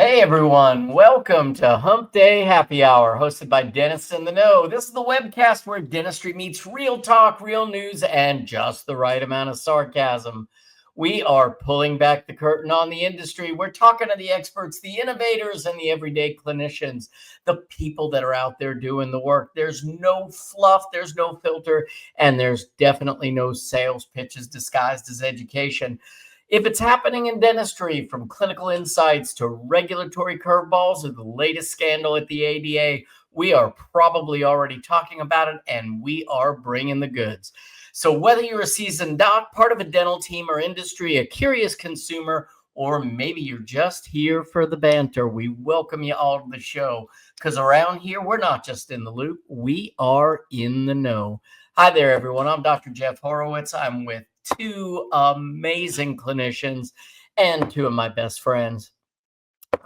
Hey everyone, welcome to Humpday Happy Hour, hosted by Dentists in the Know. This is the webcast where dentistry meets real talk, real news, and just the right amount of sarcasm. We are pulling back the curtain on the industry. We're talking to the experts, the innovators, and the everyday clinicians, the people that are out there doing the work. There's no fluff, there's no filter, and there's definitely no sales pitches disguised as education. If it's happening in dentistry, from clinical insights to regulatory curveballs or the latest scandal at the ADA, we are probably already talking about it, and we are bringing the goods. So whether you're a seasoned doc, part of a dental team or industry, a curious consumer, or maybe you're just here for the banter, we welcome you all to the show, because around here, we're not just in the loop, we are in the know. Hi there, everyone. I'm Dr. Jeff Horowitz. I'm with two amazing clinicians and two of my best friends.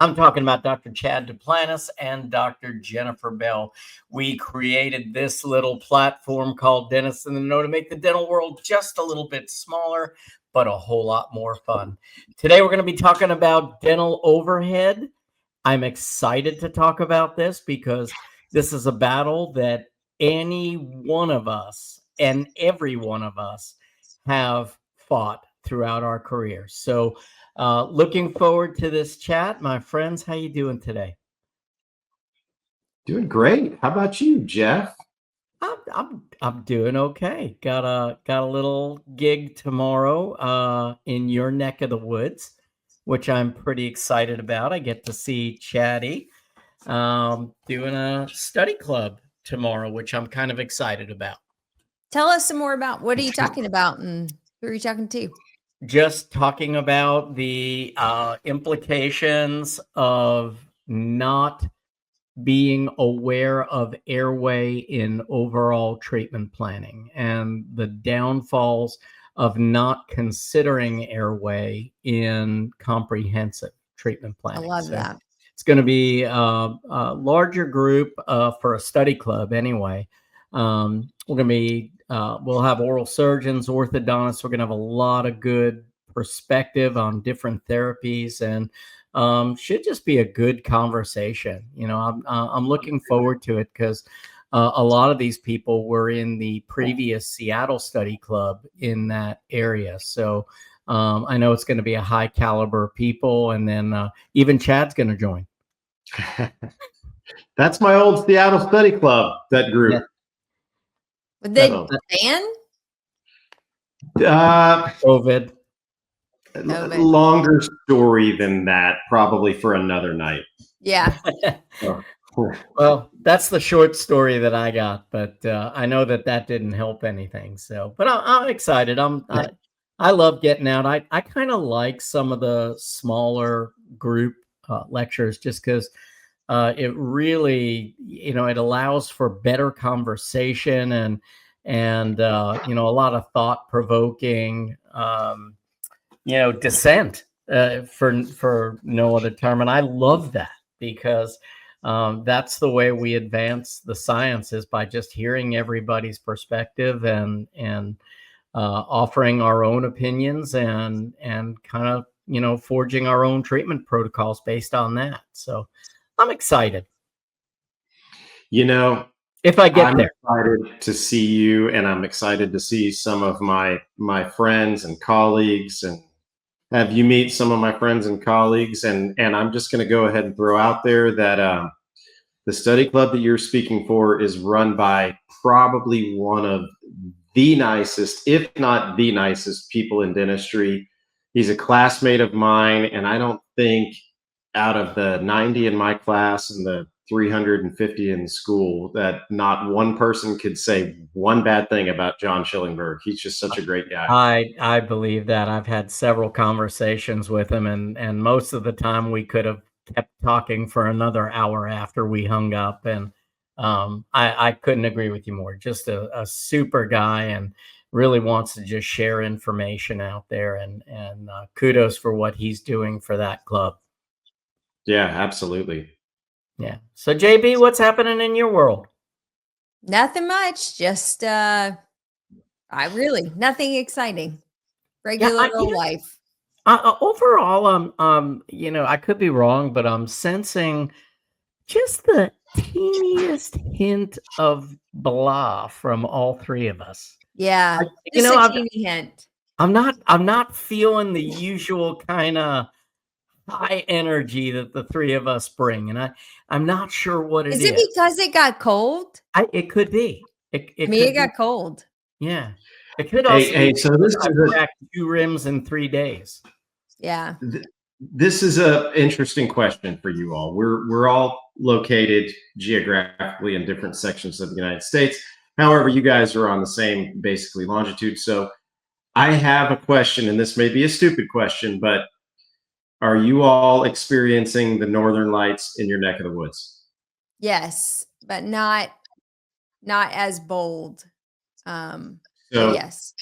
I'm talking about Dr. Chad Duplantis and Dr. Jennifer Bell. We created this little platform called Dentists in the Know to make the dental world just a little bit smaller, but a whole lot more fun. Today, we're going to be talking about dental overhead. I'm excited to talk about this because this is a battle that any one of us and every one of us have fought throughout our career. So looking forward to this chat. My friends, how you doing today? Doing great. How about you, Jeff? I'm doing okay. Got a little gig tomorrow in your neck of the woods, which I'm pretty excited about. I get to see Chatty doing a study club tomorrow, which I'm kind of excited about. Tell us some more about what are you talking about and who are you talking to? Just talking about the implications of not being aware of airway in overall treatment planning and the downfalls of not considering airway in comprehensive treatment planning. I love that. It's going to be a larger group for a study club anyway. We're going to be, we'll have oral surgeons, orthodontists. We're going to have a lot of good perspective on different therapies, and should just be a good conversation. You know, I'm looking forward to it because a lot of these people were in the previous Seattle study club in that area. So I know it's going to be a high caliber people, and then even Chad's going to join. That's my old Seattle study club, that group. Yeah. But they ban? COVID. Longer story than that, probably for another night. Yeah. Well, that's the short story that I got, but I know that didn't help anything. So, but I'm excited. I love getting out. I kind of like some of the smaller group lectures just because it really, you know, it allows for better conversation and you know, a lot of thought provoking, you know, dissent for no other term. And I love that because that's the way we advance the science, is by just hearing everybody's perspective and offering our own opinions and kind of, you know, forging our own treatment protocols based on that. So I'm excited. You know, if I get there. I'm excited to see you, and I'm excited to see some of my friends and colleagues, and have you meet some of my friends and colleagues. And I'm just going to go ahead and throw out there that the study club that you're speaking for is run by probably one of the nicest, if not the nicest, people in dentistry. He's a classmate of mine, and I don't think out of the 90 in my class and the 350 in school that not one person could say one bad thing about John Schillingberg. He's just such a great guy. I believe that. I've had several conversations with him, and most of the time we could have kept talking for another hour after we hung up. And I couldn't agree with you more. Just a super guy, and really wants to just share information out there, and kudos for what he's doing for that club. Yeah, absolutely. Yeah. So JB, what's happening in your world? Nothing much. Just nothing exciting. Regular life. Overall, you know, I could be wrong, but I'm sensing just the teeniest hint of blah from all three of us. Yeah, You just know, a teeny hint. I'm not feeling the usual kind of high energy that the three of us bring, and I'm not sure what it Is is. it because it got cold? It could be. It I mean, could it got cold. yeah. It could also Hey, be so this is cracked 2 rims in 3 days. Yeah. this is a interesting question for you all. We're all located geographically in different sections of the United States. However, you guys are on the same basically longitude. So I have a question, and this may be a stupid question, but are you all experiencing the northern lights in your neck of the woods? Yes, but not as bold. But So yes.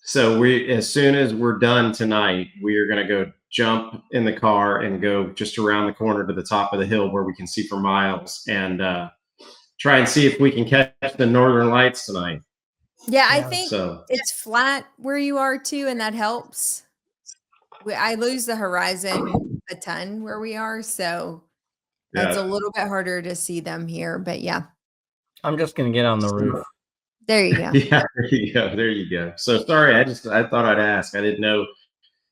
So we, as soon as we're done tonight, we are going to go jump in the car and go just around the corner to the top of the hill where we can see for miles and try and see if we can catch the northern lights tonight. Yeah, I think So it's flat where you are too, and that helps. I lose the horizon a ton where we are, so it's a little bit harder to see them here. But yeah, I'm just gonna get on the roof. there you go. yeah, there you go. There you go. So sorry, I thought I'd ask. I didn't know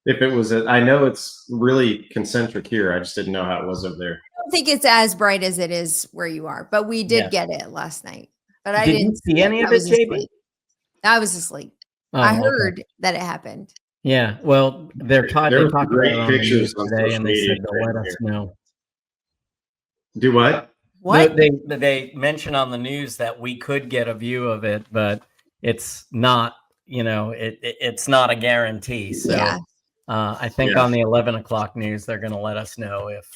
if it was. I know it's really concentric here. I just didn't know how it was over there. I don't think it's as bright as it is where you are, but we did Yes. get it last night. But I Did you didn't see any of I it, was JB? asleep. I was asleep. Oh, I okay. heard that it happened. Yeah, well, There they talked were about great it on the news pictures on today, social and they media said they'll let us here. know. Do what? What? No, they mentioned on the news that we could get a view of it, but it's not, you know, it's not a guarantee. So Yeah. I think Yeah. on the 11 o'clock news, they're going to let us know if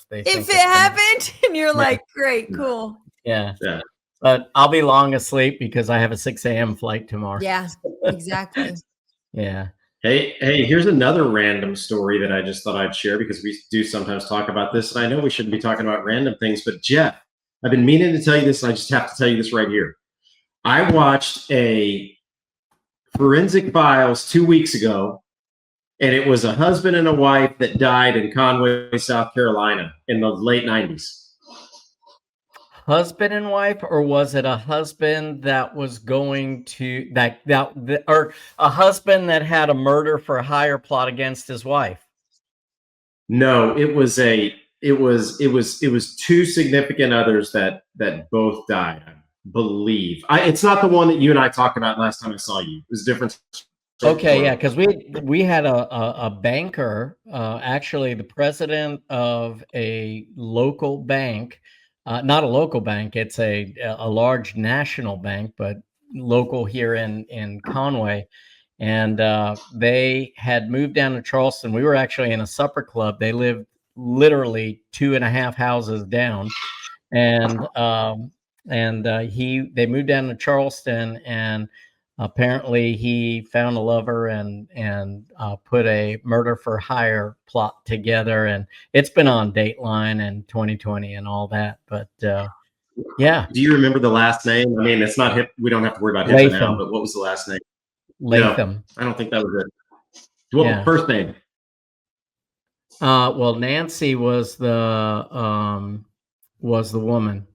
they think If it it's gonna- happened, and you're Yeah. like, great, cool. Yeah. Yeah. But I'll be long asleep because I have a 6 a.m. flight tomorrow. Yeah, exactly. Yeah. Hey, here's another random story that I just thought I'd share because we do sometimes talk about this. And I know we shouldn't be talking about random things, but Jeff, I've been meaning to tell you this, and I just have to tell you this right here. I watched a Forensic Files 2 weeks ago, and it was a husband and a wife that died in Conway, South Carolina in the late 90s. Husband and wife, or was it a husband that was going to or a husband that had a murder for hire plot against his wife? No, it was two significant others that both died, I believe. It's not the one that you and I talked about last time I saw you. It was a different. Okay, yeah, because we had a banker, actually the president of a local bank, not a local bank, it's a large national bank, but local here in Conway, and they had moved down to Charleston. We were actually in a supper club. They lived literally 2.5 houses down, and they moved down to Charleston, and apparently he found a lover and put a murder for hire plot together, and it's been on Dateline and 2020 and all that. But yeah. Do you remember the last name? I mean, it's not hip. We don't have to worry about HIPAA now, but what was the last name? Latham. No, I don't think that was it. What was the first name? Well, Nancy was the woman.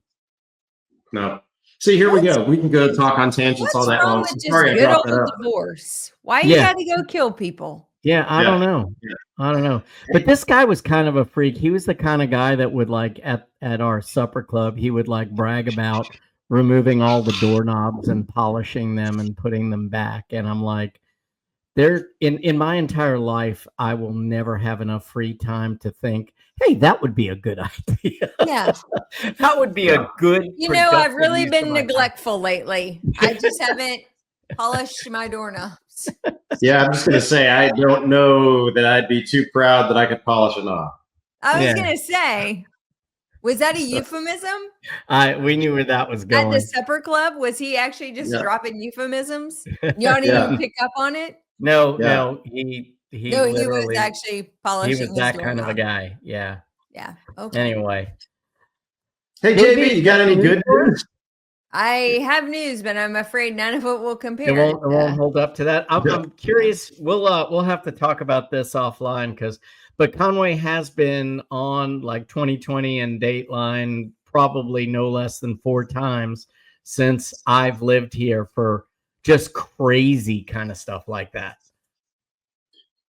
No. See, here we go. We can go talk on tangents all that long. What's wrong with Sorry, just I good brought old that up. divorce? Why you got to go kill people? Yeah, I don't know. Yeah. I don't know. But this guy was kind of a freak. He was the kind of guy that would, like, at our supper club, he would like brag about removing all the doorknobs and polishing them and putting them back. And I'm like, in my entire life, I will never have enough free time to think, hey, that would be a good idea. Yeah. That would be a good. You know, I've really productive use of been my time. neglectful lately. I just haven't polished my doorknobs. Yeah, I'm just going to say, I don't know that I'd be too proud that I could polish a knob. I was Yeah. going to say, was that a euphemism? We knew where that was going. At the supper club, was he actually just Yeah. dropping euphemisms? Y'all didn't Yeah. even pick up on it? No, Yeah. no, he No, he was literally, actually polishing he was his that kind of a doorknob. guy. Yeah. Yeah. Okay. Anyway, Hey, JB, you got any good news? I have news, but I'm afraid none of it will compare. It won't hold up to that. I'm curious. We'll have to talk about this offline but Conway has been on like 2020 and Dateline probably no less than 4 times since I've lived here for just crazy kind of stuff like that.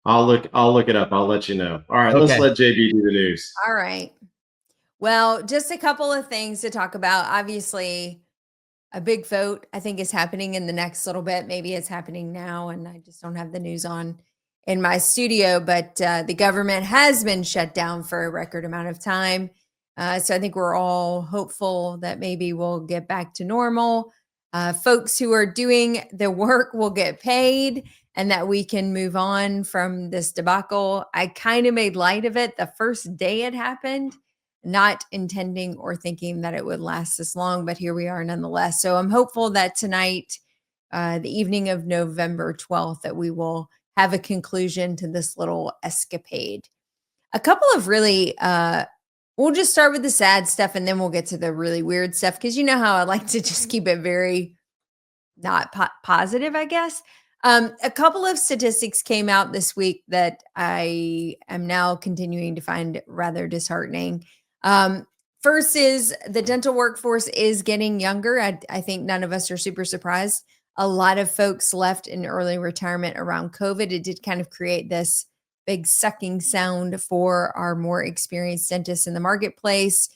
I'll look it up. I'll let you know. All right, let's let JB do the news. All right. Well, just a couple of things to talk about. Obviously, a big vote, I think, is happening in the next little bit. Maybe it's happening now, and I just don't have the news on in my studio. But the government has been shut down for a record amount of time. So I think we're all hopeful that maybe we'll get back to normal. Folks who are doing the work will get paid and that we can move on from this debacle. I kind of made light of it the first day it happened, not intending or thinking that it would last this long, but here we are nonetheless. So I'm hopeful that tonight, the evening of November 12th, that we will have a conclusion to this little escapade. A couple of really, we'll just start with the sad stuff and then we'll get to the really weird stuff, because you know how I like to just keep it very not positive, I guess. A couple of statistics came out this week that I am now continuing to find rather disheartening. First is the dental workforce is getting younger. I think none of us are super surprised. A lot of folks left in early retirement around COVID. It did kind of create this big sucking sound for our more experienced dentists in the marketplace.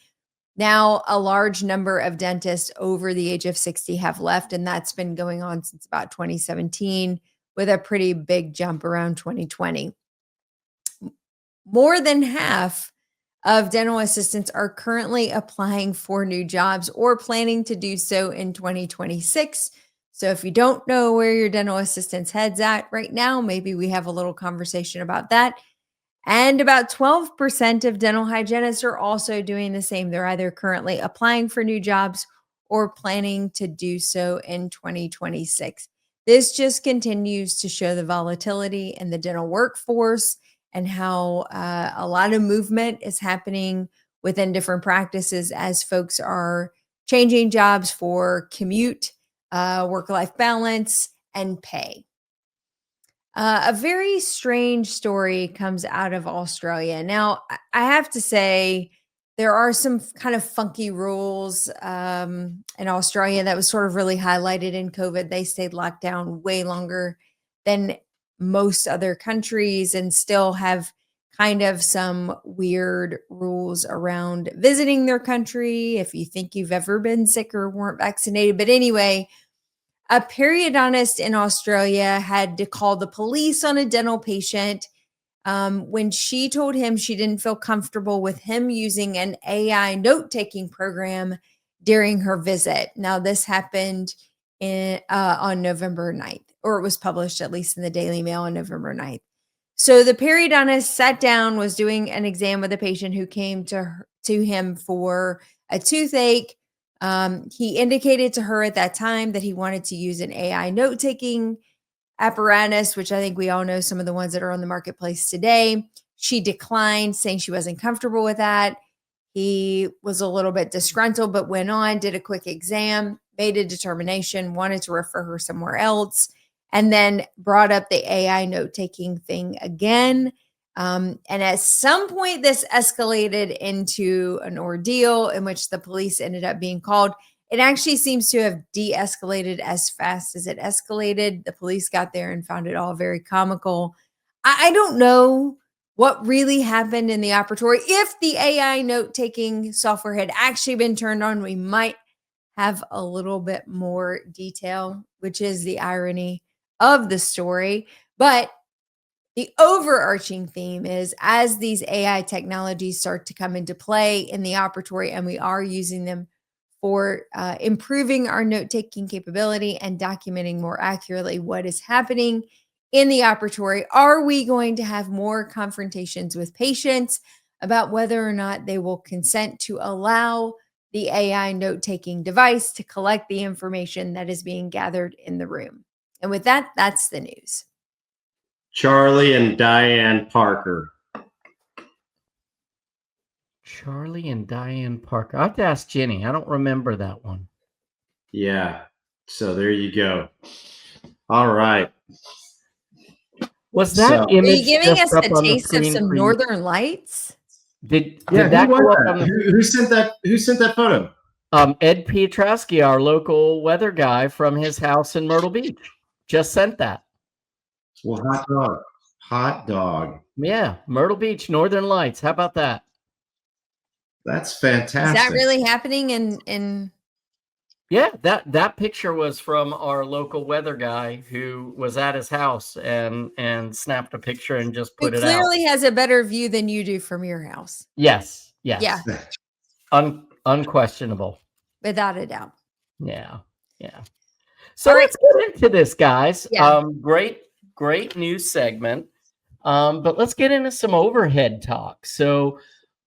Now, a large number of dentists over the age of 60 have left, and that's been going on since about 2017 with a pretty big jump around 2020. More than half of dental assistants are currently applying for new jobs or planning to do so in 2026. So if you don't know where your dental assistant's head's at right now, maybe we have a little conversation about that. And about 12% of dental hygienists are also doing the same. They're either currently applying for new jobs or planning to do so in 2026. This just continues to show the volatility in the dental workforce and how a lot of movement is happening within different practices as folks are changing jobs for commute, work-life balance, and pay. A very strange story comes out of Australia. Now, I have to say, there are some kind of funky rules in Australia that was sort of really highlighted in COVID. They stayed locked down way longer than most other countries and still have kind of some weird rules around visiting their country if you think you've ever been sick or weren't vaccinated. But anyway, a periodontist in Australia had to call the police on a dental patient when she told him she didn't feel comfortable with him using an AI note-taking program during her visit. Now, this happened on November 9th, or it was published at least in the Daily Mail on November 9th. So the periodontist sat down, was doing an exam with a patient who came to him for a toothache. He indicated to her at that time that he wanted to use an AI note-taking apparatus, which I think we all know some of the ones that are on the marketplace today. She declined, saying she wasn't comfortable with that. He was a little bit disgruntled, but went on, did a quick exam, made a determination, wanted to refer her somewhere else, and then brought up the AI note-taking thing again. And at some point, this escalated into an ordeal in which the police ended up being called. It actually seems to have de-escalated as fast as it escalated. The police got there and found it all very comical. I don't know what really happened in the operatory. If the AI note-taking software had actually been turned on, we might have a little bit more detail, which is the irony of the story. But the overarching theme is, as these AI technologies start to come into play in the operatory, and we are using them for improving our note-taking capability and documenting more accurately what is happening in the operatory, are we going to have more confrontations with patients about whether or not they will consent to allow the AI note-taking device to collect the information that is being gathered in the room? And with that, that's the news. Charlie and Diane Parker. Charlie and Diane Parker. I have to ask Jenny. I don't remember that one. Yeah. So there you go. All right. Was So that Are you image giving just us up a on the taste of screen some for you? northern lights? Did yeah, who that was go up that? on the Who sent that? Who sent that photo? Ed Piotrowski, our local weather guy from his house in Myrtle Beach, just sent that. Well, hot dog. Hot dog. Yeah, Myrtle Beach, Northern Lights. How about that? That's Is that fantastic. really happening in Yeah, that picture was from our local weather guy who was at his house and snapped a picture and just who put it out. clearly has a better view than you do from your house? Yes, Yeah, yes. Unquestionable. without a doubt. Yeah, yeah. So All right. let's get into this, guys. Yeah. Great news segment. But let's get into some overhead talk. So,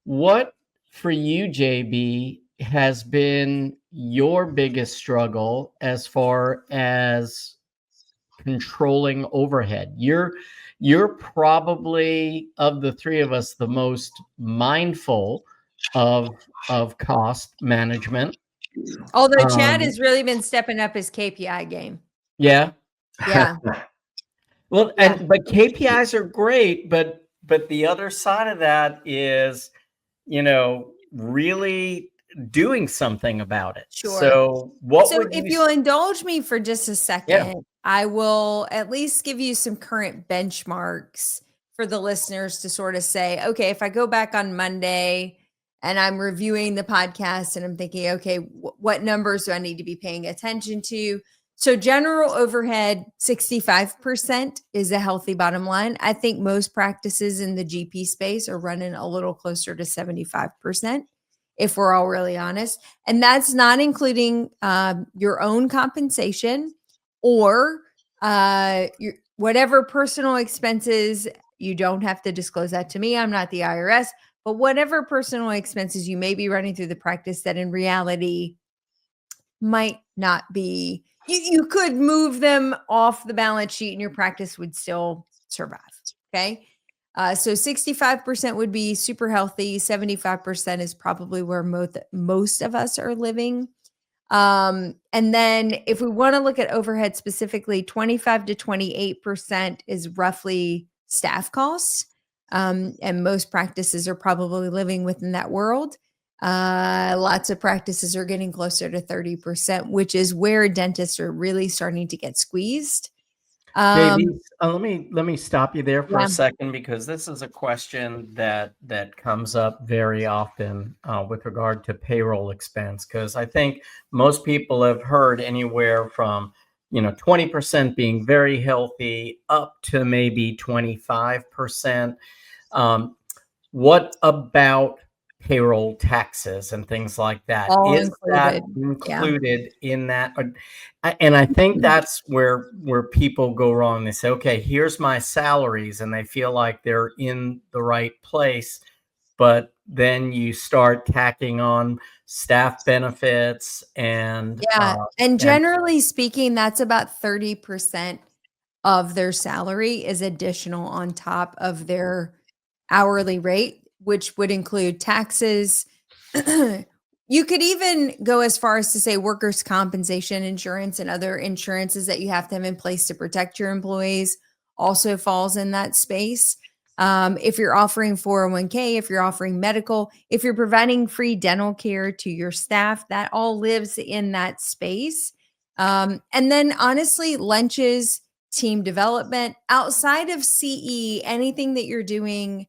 what for you, JB, has been your biggest struggle as far as controlling overhead? You're probably, of the three of us, the most mindful of cost management. Although Chad Um, has really been stepping up his KPI game. yeah. Yeah. Well, Yeah. but KPIs are great, but the other side of that is, really doing something about it. Sure. So, what So would if you? you'll indulge me for just a Yeah, second, I will at least give you some current benchmarks for the listeners to sort of say, okay, if I go back on Monday and I'm reviewing the podcast and I'm thinking, okay, what numbers do I need to be paying attention to? So general overhead, 65% is a healthy bottom line. I think most practices in the GP space are running a little closer to 75%, if we're all really honest. And that's not including your own compensation or whatever personal expenses. You don't have to disclose that to me. I'm not the IRS, but whatever personal expenses you may be running through the practice that in reality might not be, you could move them off the balance sheet and your practice would still survive. Okay. So 65% would be super healthy. 75% is probably where most of us are living. And then if we want to look at overhead specifically, 25 to 28% is roughly staff costs. And most practices are probably living within that world. Lots of practices are getting closer to 30%, which is where dentists are really starting to get squeezed. JB, let me stop you there for Yeah. a second, because this is a question that comes up very often with regard to payroll expense. Because I think most people have heard anywhere from 20% being very healthy up to maybe 25%. What about payroll taxes and things like that? All Is that included. Yeah. included in that? And I think that's where people go wrong. They say, okay, here's my salaries, and they feel like they're in the right place. But then you start tacking on staff benefits and Yeah. And generally speaking, that's about 30% of their salary is additional on top of their hourly rate, which would include taxes. You could even go as far as to say workers' compensation insurance and other insurances that you have to have in place to protect your employees also falls in that space. If you're offering 401k, if you're offering medical, if you're providing free dental care to your staff, that all lives in that space. And then honestly, lunches, team development outside of CE, anything that you're doing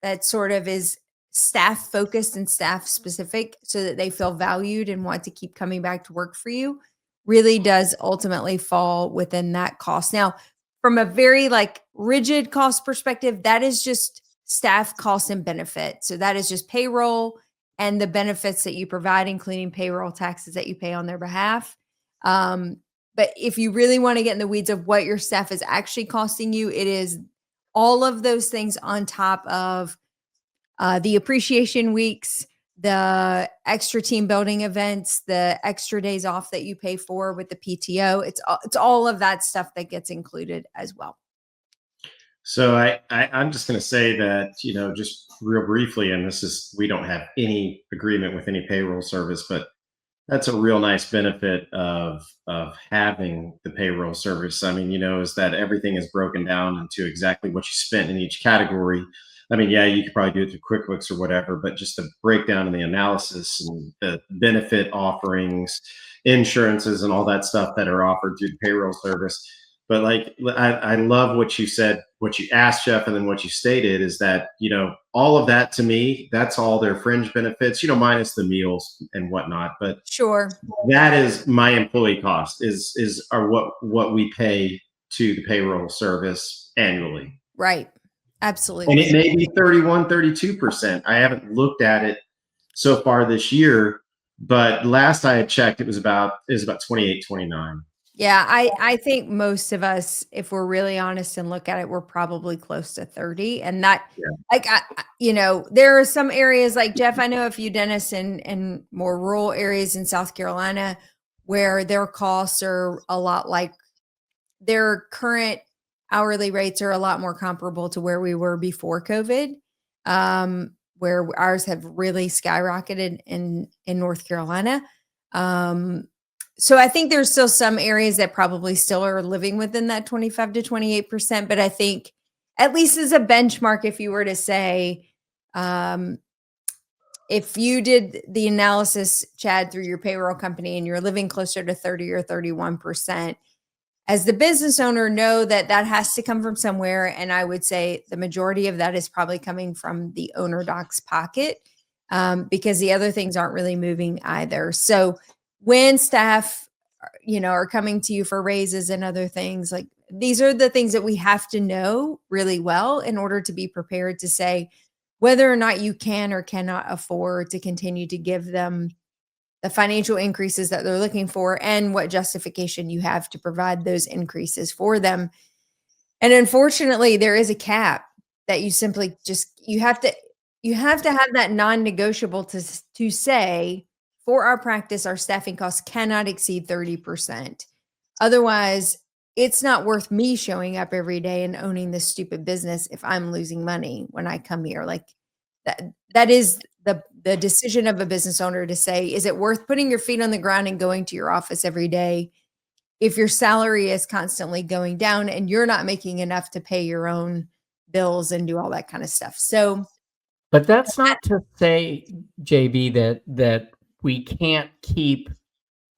that sort of is staff focused and staff specific so that they feel valued and want to keep coming back to work for you really does ultimately fall within that cost. Now, from a very like rigid cost perspective, that is just staff cost and benefit. So that is just payroll and the benefits that you provide, including payroll taxes that you pay on their behalf. But if you really want to get in the weeds of what your staff is actually costing you, it is all of those things on top of the appreciation weeks, the extra team building events, the extra days off that you pay for with the PTO. It's all of that stuff that gets included as well. So I'm just going to say that, just real briefly, and we don't have any agreement with any payroll service, but That's a real nice benefit of having the payroll service. I mean, is that everything is broken down into exactly what you spent in each category. I mean, yeah, you could probably do it through QuickBooks or whatever, but just the breakdown and the analysis and the benefit offerings, insurances, and all that stuff that are offered through the payroll service. But like, I love what you said, what you asked, Jeff, and then what you stated is that, all of that to me, that's all their fringe benefits, minus the meals and whatnot. But Sure. that is my employee cost is are what we pay to the payroll service annually. Right. And Absolutely. it may be 31, 32%. I haven't looked at it so far this year, but last I had checked, it was about 28, 29. Yeah, I think most of us, if we're really honest and look at it, we're probably close to 30. And that, Yeah. like, there are some areas like Jeff, I know a few dentists in more rural areas in South Carolina where their costs are a lot like their current hourly rates are a lot more comparable to where we were before COVID, where ours have really skyrocketed in North Carolina. So I think there's still some areas that probably still are living within that 25 to 28%. But I think at least as a benchmark, if you were to say, if you did the analysis, Chad, through your payroll company and you're living closer to 30 or 31%, as the business owner, know that that has to come from somewhere. And I would say the majority of that is probably coming from the owner doc's pocket, because the other things aren't really moving either. So when staff, are coming to you for raises and other things, like these are the things that we have to know really well in order to be prepared to say whether or not you can or cannot afford to continue to give them the financial increases that they're looking for and what justification you have to provide those increases for them. And unfortunately, there is a cap that you simply you have to have that non-negotiable to say, for our practice, our staffing costs cannot exceed 30%. Otherwise, it's not worth me showing up every day and owning this stupid business if I'm losing money when I come here. Like that is the decision of a business owner to say, is it worth putting your feet on the ground and going to your office every day if your salary is constantly going down and you're not making enough to pay your own bills and do all that kind of stuff? So, But that's not to say, JB, that we can't keep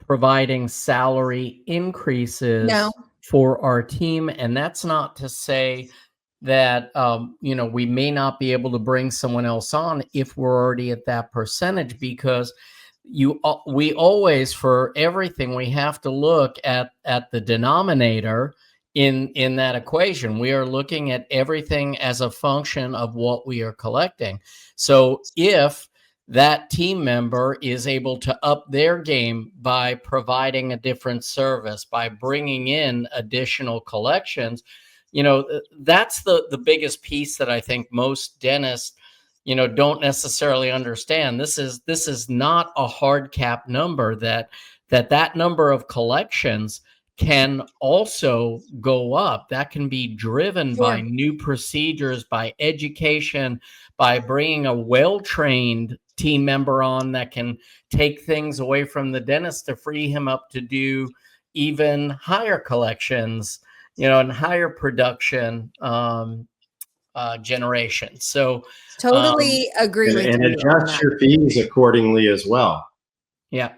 providing salary increases no, for our team, and that's not to say that we may not be able to bring someone else on if we're already at that percentage, because we always, for everything, we have to look at the denominator in that equation. We are looking at everything as a function of what we are collecting. So if that team member is able to up their game by providing a different service, by bringing in additional collections, that's the biggest piece that I think most dentists don't necessarily understand. This is not a hard cap number. That number of collections can also go up. That can be driven by sure. new procedures, by education, by bringing a well-trained team member on that can take things away from the dentist to free him up to do even higher collections, and higher production generation. So, Totally agree with and you on adjust that. your fees accordingly as well. yeah,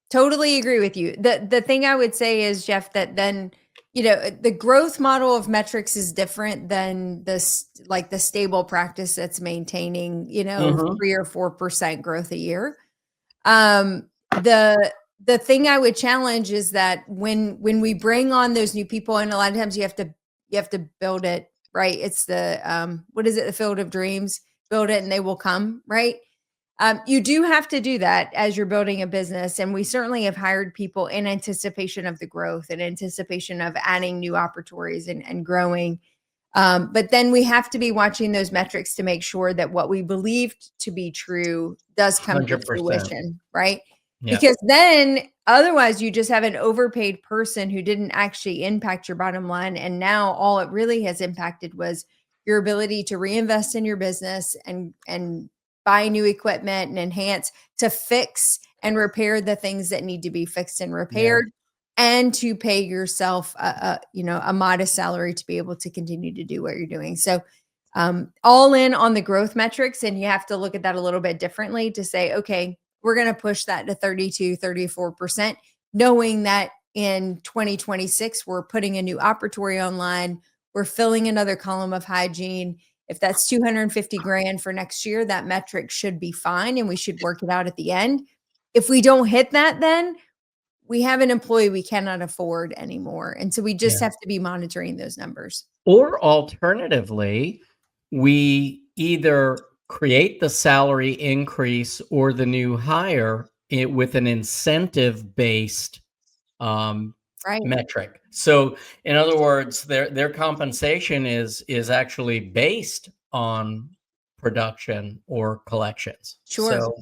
Totally agree with you. The thing I would say is, Jeff, that then, the growth model of metrics is different than this, like the stable practice that's maintaining, Mhm. 3 or 4% growth a year. The thing I would challenge is that when we bring on those new people, and a lot of times you have to build it, right? It's the what is it, the field of dreams? Build it and they will come, right? You do have to do that as you're building a business. And we certainly have hired people in anticipation of the growth and anticipation of adding new operatories and growing. But then we have to be watching those metrics to make sure that what we believed to be true does come to 100%. fruition, right? Yeah. Because then otherwise you just have an overpaid person who didn't actually impact your bottom line. And now all it really has impacted was your ability to reinvest in your business and buy new equipment and enhance to fix and repair the things that need to be fixed and repaired, and to pay yourself a modest salary to be able to continue to do what you're doing. So all in on the growth metrics, and you have to look at that a little bit differently to say, okay, we're going to push that to 32, 34%, knowing that in 2026, we're putting a new operatory online. We're filling another column of hygiene. If that's 250 grand for next year, that metric should be fine, and we should work it out at the end. If we don't hit that, then we have an employee we cannot afford anymore. And so we just have to be monitoring those numbers. Or alternatively, we either create the salary increase or the new hire with an incentive-based metric. So in other words, their compensation is actually based on production or collections. Sure. So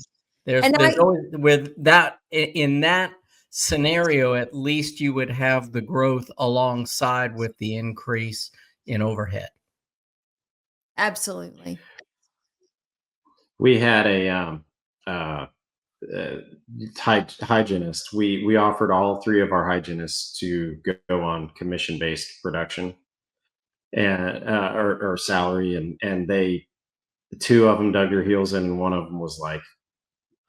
there's always, with that, in that scenario, at least you would have the growth alongside with the increase in overhead. Absolutely. We had a hygienist. We offered all three of our hygienists to go on commission-based production and or salary, and they, two of them dug their heels in, and one of them was like,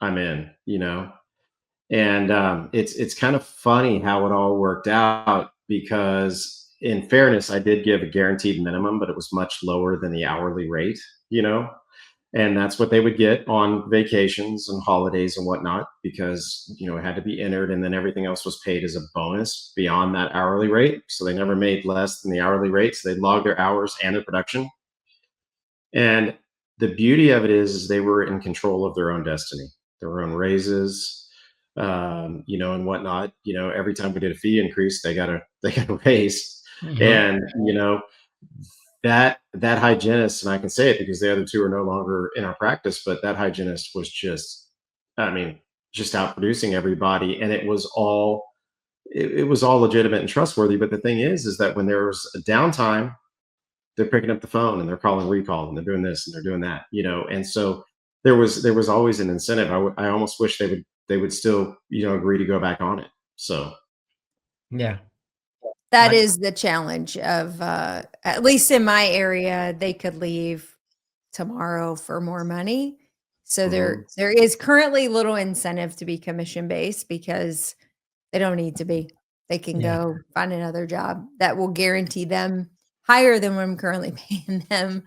"I'm in," And it's kind of funny how it all worked out, because in fairness, I did give a guaranteed minimum, but it was much lower than the hourly rate, and that's what they would get on vacations and holidays and whatnot, because it had to be entered, and then everything else was paid as a bonus beyond that hourly rate. So they never made less than the hourly rate. So they logged their hours and their production. And the beauty of it is they were in control of their own destiny, their own raises, and whatnot. Every time we did a fee increase, they got a raise. And that hygienist, and I can say it because the other two are no longer in our practice, but that hygienist was just out producing everybody, and it was all legitimate and trustworthy. But the thing is that when there's a downtime, they're picking up the phone and they're calling recall, and they're doing this and they're doing that, and so there was always an incentive. I almost wish they would still agree to go back on it. So that is the challenge of at least in my area, they could leave tomorrow for more money. So there is currently little incentive to be commission based, because they don't need to be. They can go find another job that will guarantee them higher than what I'm currently paying them.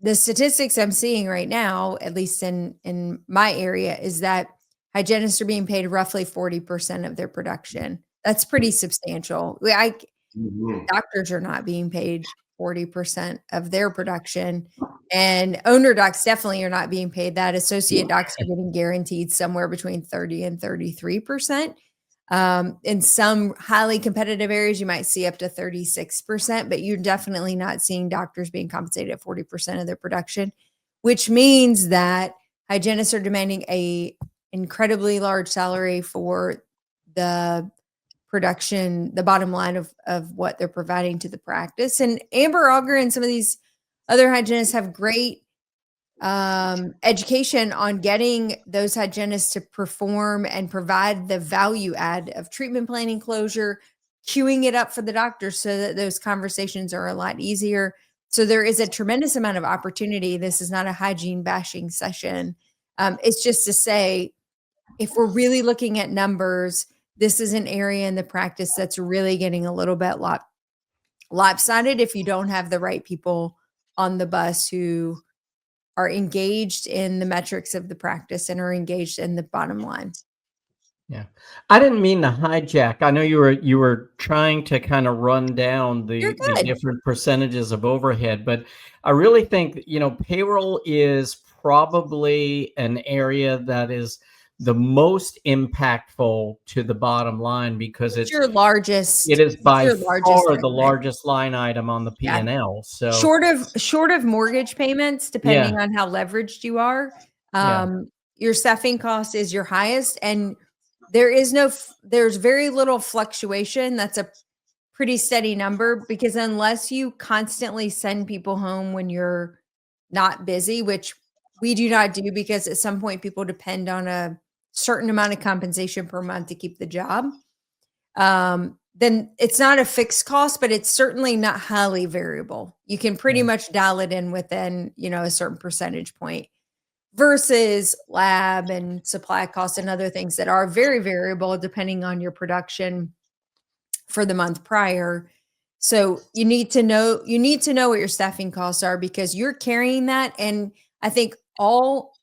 The statistics I'm seeing right now, at least in my area, is that hygienists are being paid roughly 40% of their production. That's pretty substantial. Doctors are not being paid 40% of their production, and owner docs definitely are not being paid that. Associate docs are getting guaranteed somewhere between 30 and 33%. In some highly competitive areas, you might see up to 36%, but you're definitely not seeing doctors being compensated at 40% of their production, which means that hygienists are demanding a incredibly large salary for the production, the bottom line of what they're providing to the practice. And Amber Auger and some of these other hygienists have great education on getting those hygienists to perform and provide the value add of treatment planning, closure, queuing it up for the doctors so that those conversations are a lot easier. So there is a tremendous amount of opportunity. This is not a hygiene bashing session. It's just to say, if we're really looking at numbers, this is an area in the practice that's really getting a little bit lopsided if you don't have the right people on the bus who are engaged in the metrics of the practice and are engaged in the bottom line. Yeah. I didn't mean to hijack. I know you were trying to kind of run down the different percentages of overhead, but I really think, payroll is probably an area that is the most impactful to the bottom line, because it's your largest. It is by far the largest line item on the P&L. Yeah. So short of mortgage payments, depending on how leveraged you are, your staffing cost is your highest, and there's very little fluctuation. That's a pretty steady number, because unless you constantly send people home when you're not busy, which we do not do because at some point people depend on a certain amount of compensation per month to keep the job. Then it's not a fixed cost, but it's certainly not highly variable. You can pretty much dial it in within, a certain percentage point versus lab and supply costs and other things that are very variable depending on your production for the month prior. So you need to know what your staffing costs are because you're carrying that. And I think all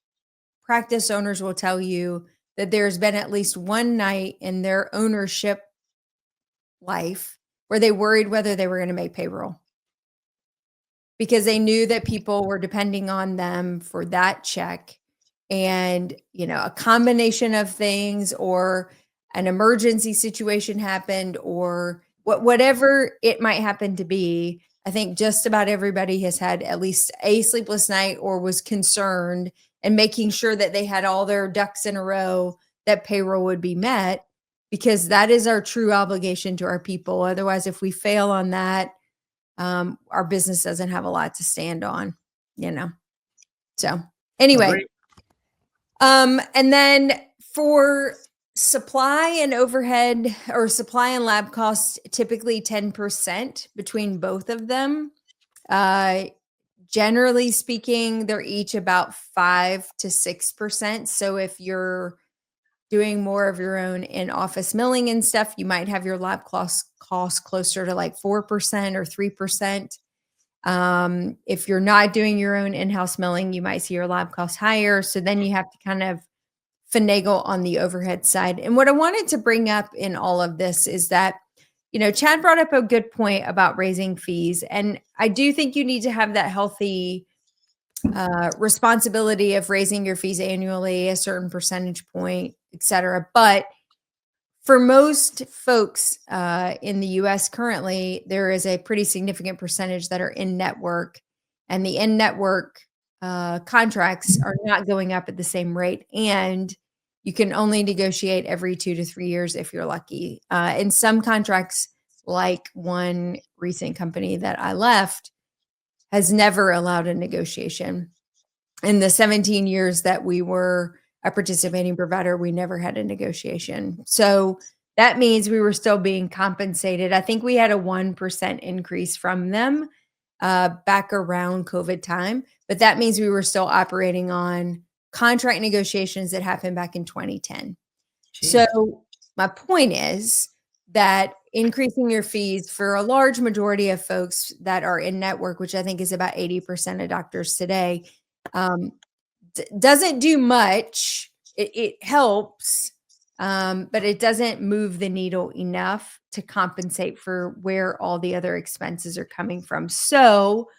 practice owners will tell you that there's been at least one night in their ownership life where they worried whether they were going to make payroll because they knew that people were depending on them for that check. And, a combination of things or an emergency situation happened or whatever it might happen to be. I think just about everybody has had at least a sleepless night or was concerned and making sure that they had all their ducks in a row, that payroll would be met, because that is our true obligation to our people. Otherwise, if we fail on that, our business doesn't have a lot to stand on, So anyway, Agreed. and then for supply and overhead or supply and lab costs, typically 10% between both of them. Generally speaking, they're each about 5 to 6%. So if you're doing more of your own in-office milling and stuff, you might have your lab cost closer to like 4% or 3%. If you're not doing your own in-house milling, you might see your lab costs higher. So then you have to kind of finagle on the overhead side. And what I wanted to bring up in all of this is that, Chad brought up a good point about raising fees. And I do think you need to have that healthy responsibility of raising your fees annually, a certain percentage point, et cetera. But for most folks in the US currently, there is a pretty significant percentage that are in network, and the in network contracts are not going up at the same rate. And you can only negotiate every 2 to 3 years if you're lucky. In some contracts, like one recent company that I left, has never allowed a negotiation. In the 17 years that we were a participating provider, we never had a negotiation. So that means we were still being compensated. I think we had a 1% increase from them back around COVID time, but that means we were still operating on contract negotiations that happened back in 2010. Jeez. So my point is that increasing your fees for a large majority of folks that are in network, which I think is about 80% of doctors today, doesn't do much. It helps, but it doesn't move the needle enough to compensate for where all the other expenses are coming from. So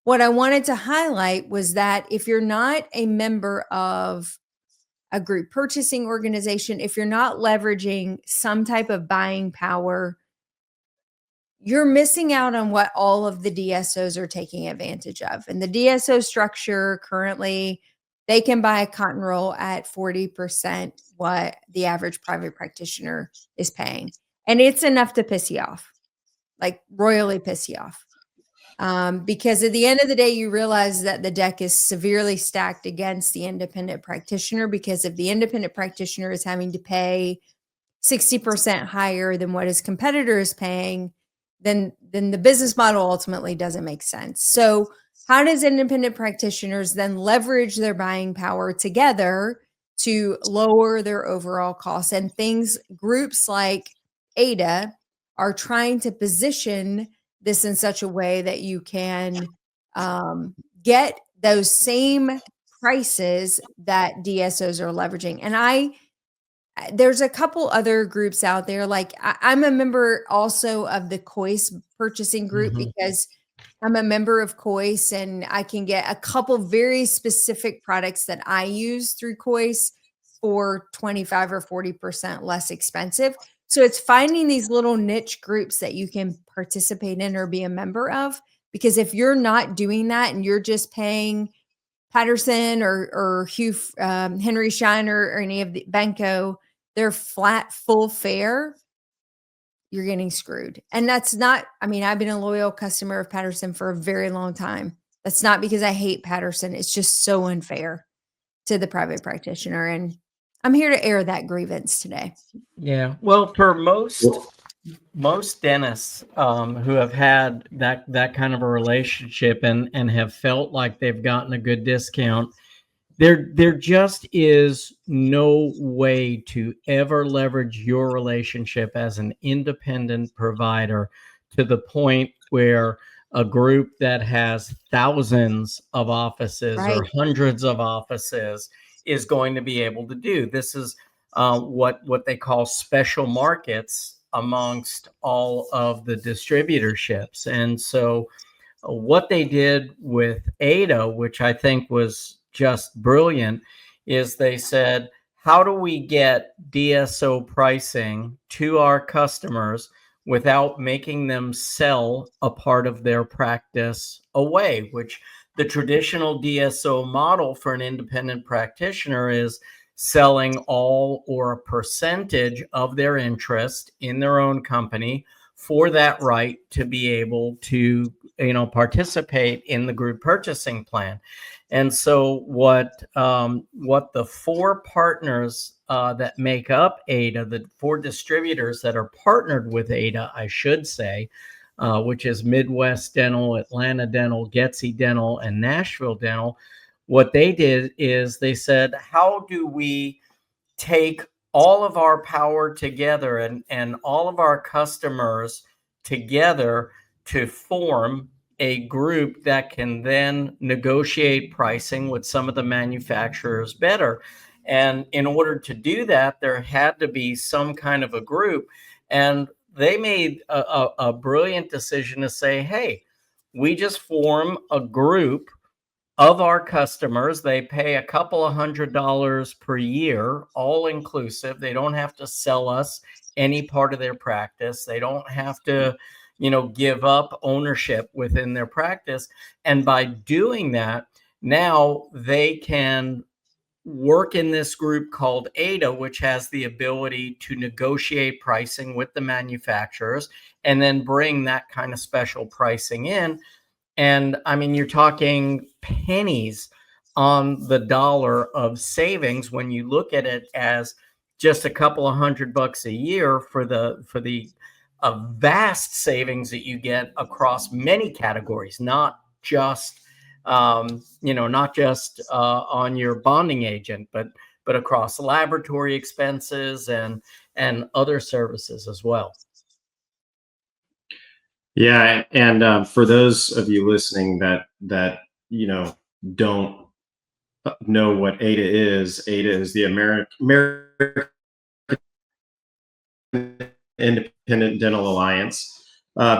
what I wanted to highlight was that if you're not a member of a group purchasing organization, if you're not leveraging some type of buying power, you're missing out on what all of the DSOs are taking advantage of. And the DSO structure currently, they can buy a cotton roll at 40% what the average private practitioner is paying. And it's enough to piss you off, like royally piss you off. Because at the end of the day, you realize that the deck is severely stacked against the independent practitioner, because if the independent practitioner is having to pay 60% higher than what his competitor is paying, then the business model ultimately doesn't make sense. So how does independent practitioners then leverage their buying power together to lower their overall costs? And groups like AIDA are trying to position this in such a way that you can get those same prices that DSOs are leveraging. And there's a couple other groups out there. Like I'm a member also of the COIS purchasing group, because I'm a member of COIS and I can get a couple very specific products that I use through COIS for 25 or 40% less expensive. So it's finding these little niche groups that you can participate in or be a member of, because if you're not doing that and you're just paying Patterson or Henry Schein or any of the Benko, they're flat full fare, you're getting screwed. And that's not, I've been a loyal customer of Patterson for a very long time. That's not because I hate Patterson. It's just so unfair to the private practitioner. And I'm here to air that grievance today. Yeah. Well, for Well, most dentists who have had that kind of a relationship and have felt like they've gotten a good discount, there just is no way to ever leverage your relationship as an independent provider to the point where a group that has thousands of offices or Right. hundreds of offices is going to be able to do. This is what they call special markets amongst all of the distributorships. And so what they did with AIDA, which I think was just brilliant, is they said, how do we get DSO pricing to our customers without making them sell a part of their practice away? Which the traditional DSO model for an independent practitioner is selling all or a percentage of their interest in their own company for that right to be able to participate in the group purchasing plan. And so what the four partners that make up AIDA, the four distributors that are partnered with AIDA, I should say, which is Midwest Dental, Atlanta Dental, Getsy Dental, and Nashville Dental, what they did is they said, how do we take all of our power together and all of our customers together to form a group that can then negotiate pricing with some of the manufacturers better. And in order to do that, there had to be some kind of a group. And they made a brilliant decision to say, hey, we just form a group of our customers. They pay a couple of $100 per year, all inclusive. They don't have to sell us any part of their practice. They don't have to, give up ownership within their practice. And by doing that, now they can work in this group called AIDA, which has the ability to negotiate pricing with the manufacturers and then bring that kind of special pricing in. And I mean, you're talking pennies on the dollar of savings when you look at it as just a couple of $100 a year for the vast savings that you get across many categories, not just on your bonding agent, but across laboratory expenses and other services as well. yeah, and for those of you listening that don't know what AIDA is the American Independent Dental Alliance.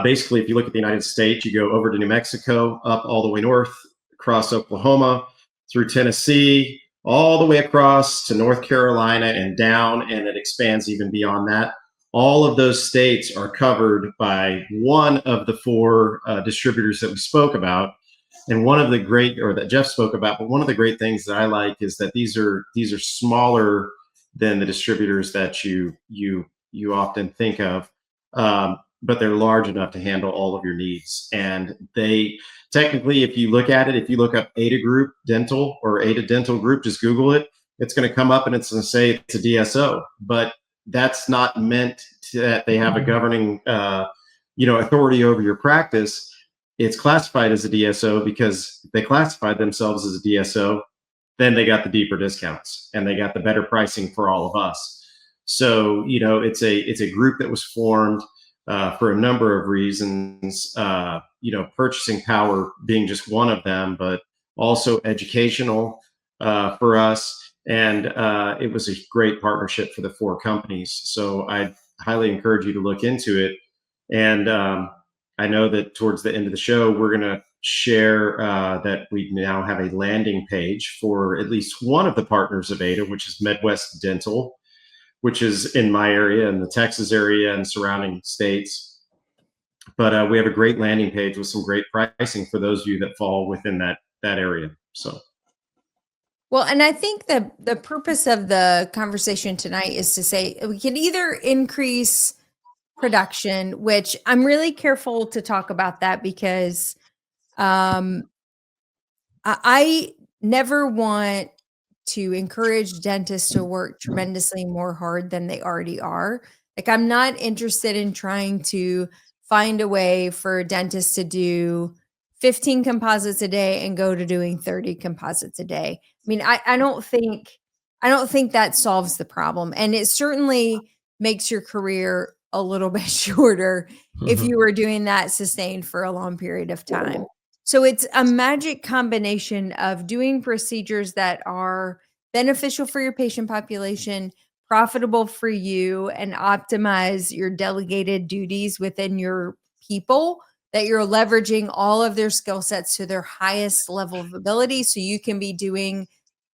Basically, if you look at the United States, you go over to New Mexico, up all the way north, across Oklahoma, through Tennessee, all the way across to North Carolina and down, and it expands even beyond that. All of those states are covered by one of the four distributors that we spoke about. And one of the great, or that Jeff spoke about, but one of the great things that I like is that these are smaller than the distributors that you often think of, but they're large enough to handle all of your needs. And they technically, if you look at it, if you look up AIDA Group Dental or AIDA Dental Group, just Google it, it's going to come up and it's going to say it's a DSO. But that's not meant that they have a governing, authority over your practice. It's classified as a DSO because they classified themselves as a DSO. Then they got the deeper discounts and they got the better pricing for all of us. So, it's a group that was formed for a number of reasons, purchasing power being just one of them, but also educational for us. And it was a great partnership for the four companies. So I highly encourage you to look into it. And I know that towards the end of the show, we're going to share that we now have a landing page for at least one of the partners of AIDA, which is Midwest Dental, which is in my area, in the Texas area and surrounding states. But we have a great landing page with some great pricing for those of you that fall within that area. So. Well, and I think the purpose of the conversation tonight is to say we can either increase production, which I'm really careful to talk about that because I never want to encourage dentists to work tremendously more hard than they already are. Like, I'm not interested in trying to find a way for dentists to do 15 composites a day and go to doing 30 composites a day. I mean, I don't think that solves the problem. And it certainly makes your career a little bit shorter if you were doing that sustained for a long period of time. So it's a magic combination of doing procedures that are beneficial for your patient population, profitable for you, and optimize your delegated duties within your people, that you're leveraging all of their skill sets to their highest level of ability so you can be doing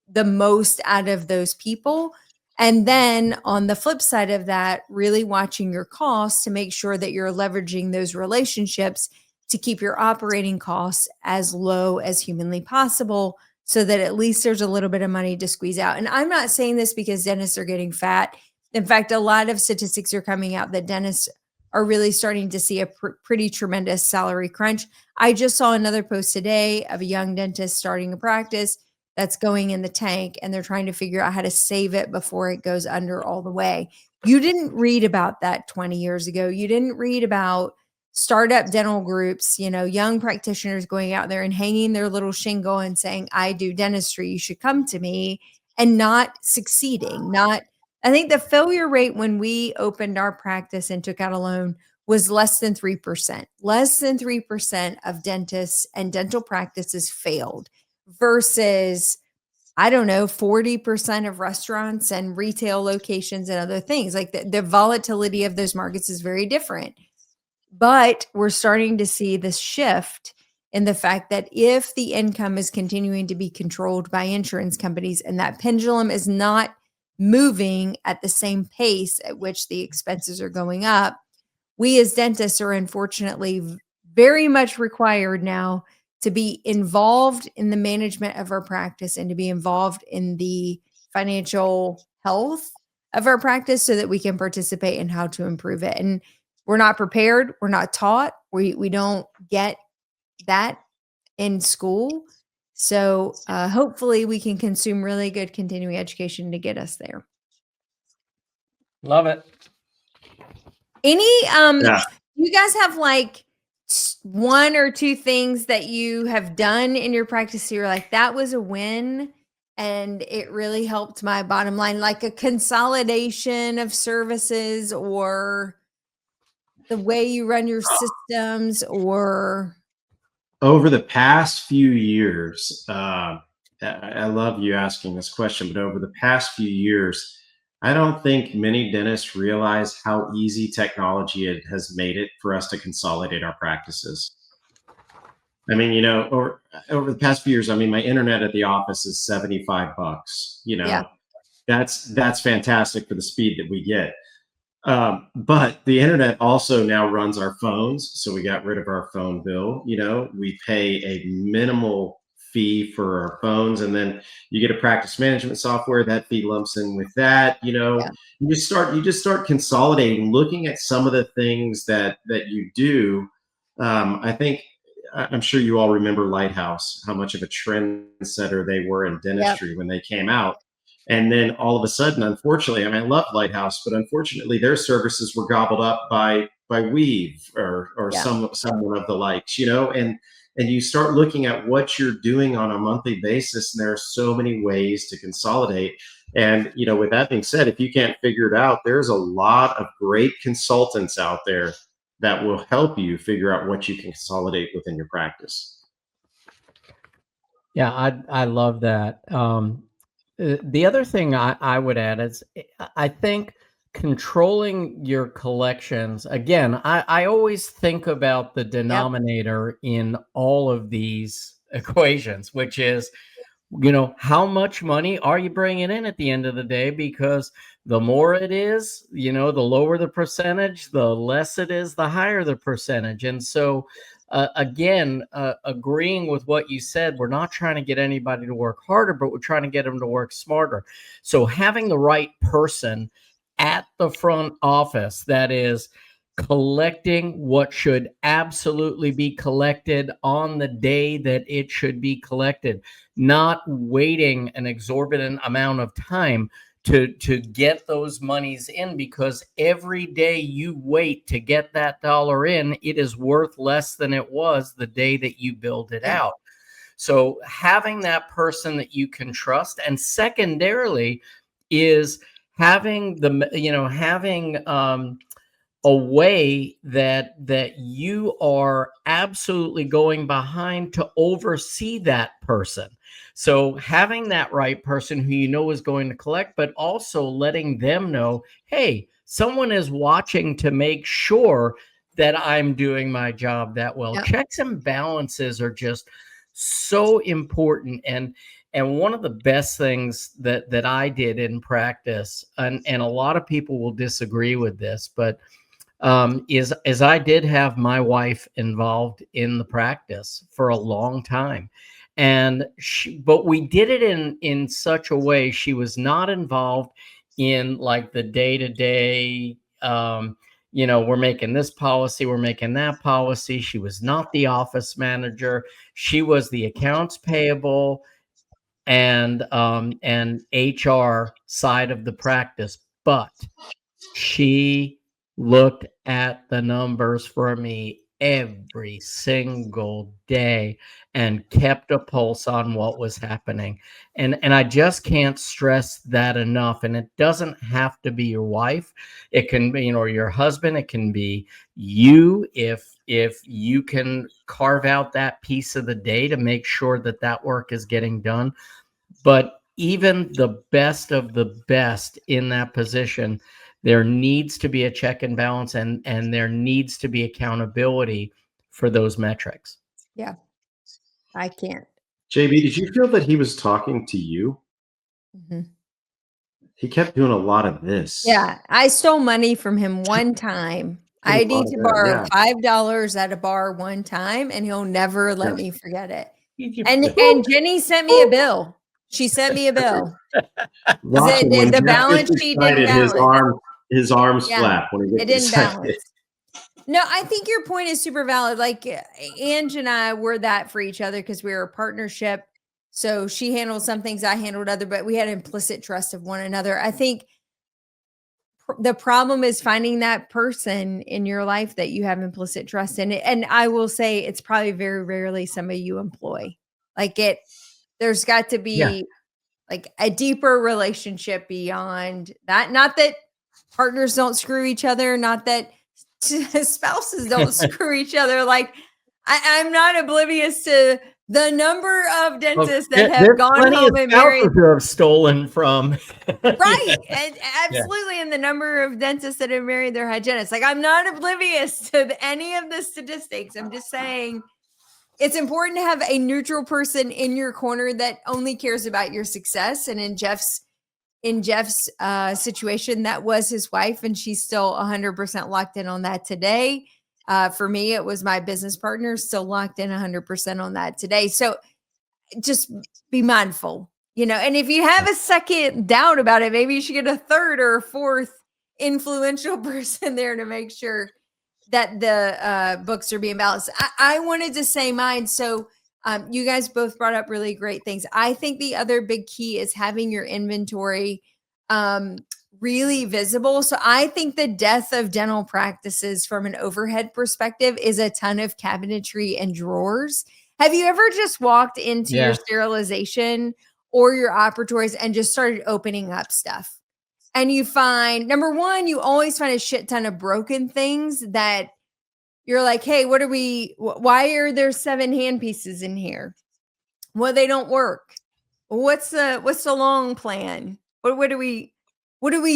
the most out of those people. And then on the flip side of that, really watching your costs to make sure that you're leveraging those relationships to keep your operating costs as low as humanly possible so that at least there's a little bit of money to squeeze out. And I'm not saying this because dentists are getting fat. In fact, a lot of statistics are coming out that dentists are really starting to see a pretty tremendous salary crunch. I just saw another post today of a young dentist starting a practice that's going in the tank, and they're trying to figure out how to save it before it goes under all the way. You didn't read about that 20 years ago. You didn't read about startup dental groups, young practitioners going out there and hanging their little shingle and saying, I do dentistry, you should come to me, and not succeeding. I think the failure rate when we opened our practice and took out a loan was less than 3%. Less than 3% of dentists and dental practices failed versus, I don't know, 40% of restaurants and retail locations and other things. Like the volatility of those markets is very different. But we're starting to see this shift in the fact that if the income is continuing to be controlled by insurance companies and that pendulum is not moving at the same pace at which the expenses are going up, we as dentists are unfortunately very much required now to be involved in the management of our practice and to be involved in the financial health of our practice so that we can participate in how to improve it. And we're not prepared. We're not taught. We don't get that in school. So hopefully we can consume really good continuing education to get us there. Love it. Any Yeah. you guys have like one or two things that you have done in your practice so you're like, that was a win and it really helped my bottom line, like a consolidation of services or the way you run your systems? Or Over the past few years, I love you asking this question, but over the past few years, I don't think many dentists realize how easy technology has made it for us to consolidate our practices. I mean, over the past few years, I mean, my internet at the office is $75. Yeah. That's fantastic for the speed that we get. But the internet also now runs our phones. So we got rid of our phone bill. We pay a minimal fee for our phones. And then you get a practice management software, that fee lumps in with that. Yeah. You just start consolidating, looking at some of the things that you do. I'm sure you all remember Lighthouse, how much of a trendsetter they were in dentistry when they came out. And then all of a sudden, unfortunately, I mean, I love Lighthouse, but unfortunately, their services were gobbled up by Weave or someone of the likes, and you start looking at what you're doing on a monthly basis, and there are so many ways to consolidate. And with that being said, if you can't figure it out, there's a lot of great consultants out there that will help you figure out what you can consolidate within your practice. Yeah, I love that. The other thing I would add is I think controlling your collections, again, I always think about the denominator in all of these equations, which is, how much money are you bringing in at the end of the day? Because the more it is, the lower the percentage, the less it is, the higher the percentage. And so again, agreeing with what you said, we're not trying to get anybody to work harder, but we're trying to get them to work smarter. So having the right person at the front office that is collecting what should absolutely be collected on the day that it should be collected, not waiting an exorbitant amount of time to get those monies in, because every day you wait to get that dollar in, it is worth less than it was the day that you build it out. So having that person that you can trust, and secondarily is having a way that you are absolutely going behind to oversee that person. So having that right person who you know is going to collect, but also letting them know, hey, someone is watching to make sure that I'm doing my job that well. Yep. Checks and balances are just so important. And one of the best things that I did in practice, and a lot of people will disagree with this, but is I did have my wife involved in the practice for a long time. And but we did it in such a way, she was not involved in like the day-to-day, we're making this policy, we're making that policy. She was not the office manager. She was the accounts payable and HR side of the practice. But she looked at the numbers for me every single day and kept a pulse on what was happening. And I just can't stress that enough. And it doesn't have to be your wife. It can be, or your husband. It can be you, if you can carve out that piece of the day to make sure that that work is getting done. But even the best of the best in that position, there needs to be a check and balance, and there needs to be accountability for those metrics. Yeah, I can't. JB, did you feel that he was talking to you? Mm-hmm. He kept doing a lot of this. Yeah, I stole money from him one time. I need to borrow $5 at a bar one time, and he'll never let me forget it. And Jenny sent me a bill. She sent me a bill. The balance sheet didn't balance. His arms flap when he gets didn't balance. No, I think your point is super valid. Like Ange and I were that for each other because we were a partnership. So she handled some things, I handled other, but we had implicit trust of one another. I think the problem is finding that person in your life that you have implicit trust in. And I will say it's probably very rarely somebody you employ. Like there's got to be like a deeper relationship beyond that. Not that partners don't screw each other, not that spouses don't screw each other. Like I'm not oblivious to the number of dentists that have gone home and married, who have stolen from. Right. And absolutely. And the number of dentists that have married their hygienists. Like I'm not oblivious to any of the statistics. I'm just saying it's important to have a neutral person in your corner that only cares about your success. And in Jeff's situation, that was his wife, and she's still 100% locked in on that today. For me, it was my business partner, still locked in 100% on that today. So just be mindful, and if you have a second doubt about it, maybe you should get a third or a fourth influential person there to make sure that the books are being balanced. I wanted to say mine. So you guys both brought up really great things. I think the other big key is having your inventory really visible. So I think the death of dental practices from an overhead perspective is a ton of cabinetry and drawers. Have you ever just walked into your sterilization or your operatories and just started opening up stuff? And you find, number one, you always find a shit ton of broken things that you're like, hey, why are there 7 hand pieces in here? Well, they don't work. What's the long plan? What are we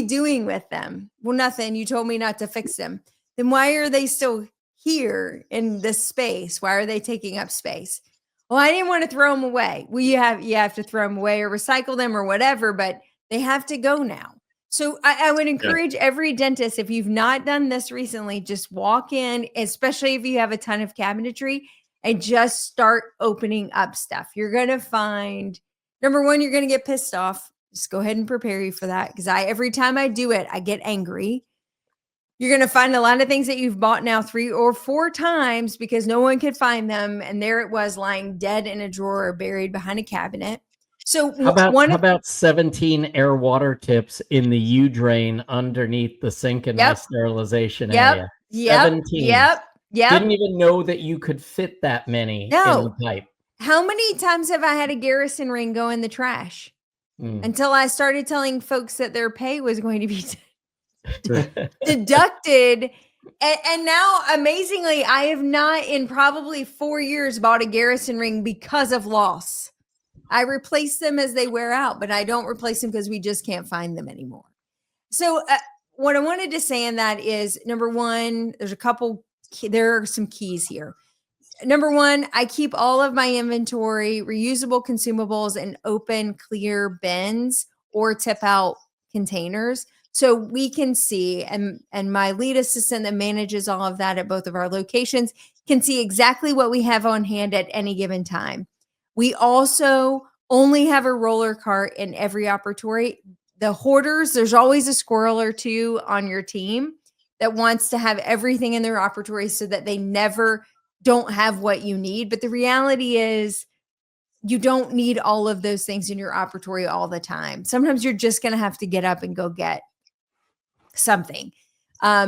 doing with them? Well, nothing. You told me not to fix them. Then why are they still here in this space? Why are they taking up space? Well, I didn't want to throw them away. Well, you have to throw them away or recycle them or whatever, but they have to go now. So I would encourage every dentist, if you've not done this recently, just walk in, especially if you have a ton of cabinetry, and just start opening up stuff. You're going to find, number one, you're going to get pissed off. Just go ahead and prepare you for that. Because every time I do it, I get angry. You're going to find a lot of things that you've bought now 3 or 4 times because no one could find them. And there it was lying dead in a drawer or buried behind a cabinet. So how about 17 air water tips in the U drain underneath the sink in my sterilization area? 17. Yep. Didn't even know that you could fit that many in the pipe. How many times have I had a garrison ring go in the trash? Until I started telling folks that their pay was going to be deducted. And now, amazingly, I have not in probably 4 years bought a garrison ring because of loss. I replace them as they wear out, but I don't replace them because we just can't find them anymore. So what I wanted to say in that is, number one, there are some keys here. Number one, I keep all of my inventory, reusable consumables in open, clear bins or tip out containers. So we can see, and my lead assistant that manages all of that at both of our locations can see exactly what we have on hand at any given time. We also only have a roller cart in every operatory. The hoarders, there's always a squirrel or two on your team that wants to have everything in their operatory so that they never don't have what you need. But the reality is you don't need all of those things in your operatory all the time. Sometimes you're just going to have to get up and go get something.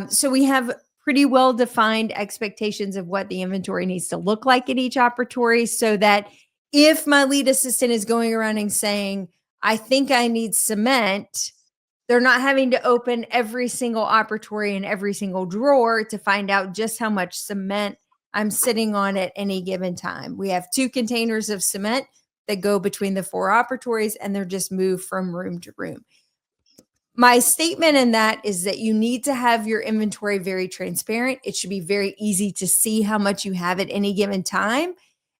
So we have pretty well-defined expectations of what the inventory needs to look like in each operatory so that if my lead assistant is going around and saying, I think I need cement, they're not having to open every single operatory and every single drawer to find out just how much cement I'm sitting on at any given time. We have 2 containers of cement that go between the 4 operatories, and they're just moved from room to room. My statement in that is that you need to have your inventory very transparent. It should be very easy to see how much you have at any given time,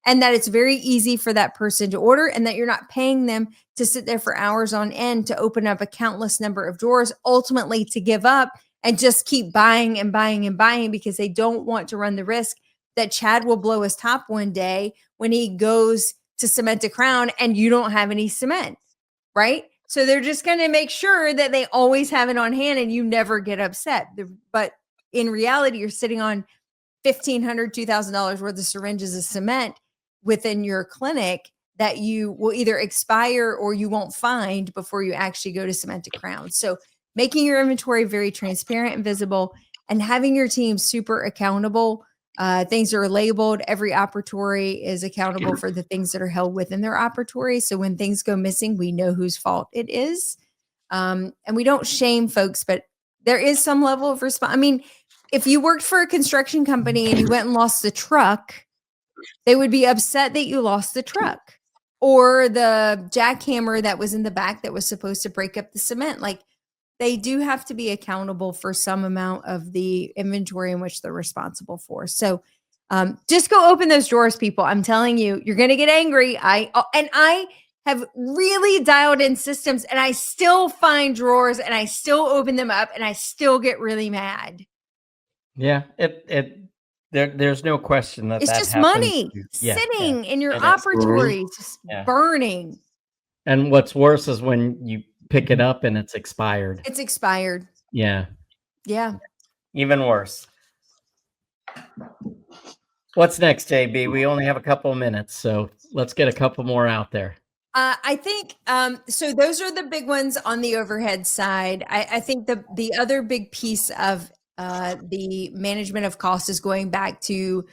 and that it's very easy for that person to order, and that you're not paying them to sit there for hours on end to open up a countless number of drawers, ultimately to give up and just keep buying and buying and buying because they don't want to run the risk that Chad will blow his top one day when he goes to cement a crown and you don't have any cement, right? So they're just going to make sure that they always have it on hand and you never get upset. But in reality, you're sitting on $1,500, $2,000 worth of syringes of cement within your clinic that you will either expire or you won't find before you actually go to cement a crown. So making your inventory very transparent and visible and having your team super accountable. Things are labeled. Every operatory is accountable for the things that are held within their operatory. So when things go missing, we know whose fault it is. And we don't shame folks, but there is some level of response. I mean, if you worked for a construction company and you went and lost the truck, they would be upset that you lost the truck or the jackhammer that was in the back that was supposed to break up the cement. Like, they do have to be accountable for some amount of the inventory in which they're responsible for. So just go open those drawers, people. I'm telling you, you're going to get angry. I have really dialed in systems and I still find drawers and I still open them up and I still get really mad. Yeah, there's no question that it's that just happens. money sitting in your And operatories, just burning. And what's worse is when you pick it up and it's expired. It's expired. Yeah. Yeah. Even worse. What's next, JB? We only have a couple of minutes, so let's get a couple more out there. I think so. Those are the big ones on the overhead side. I think the other big piece of the management of cost is going back to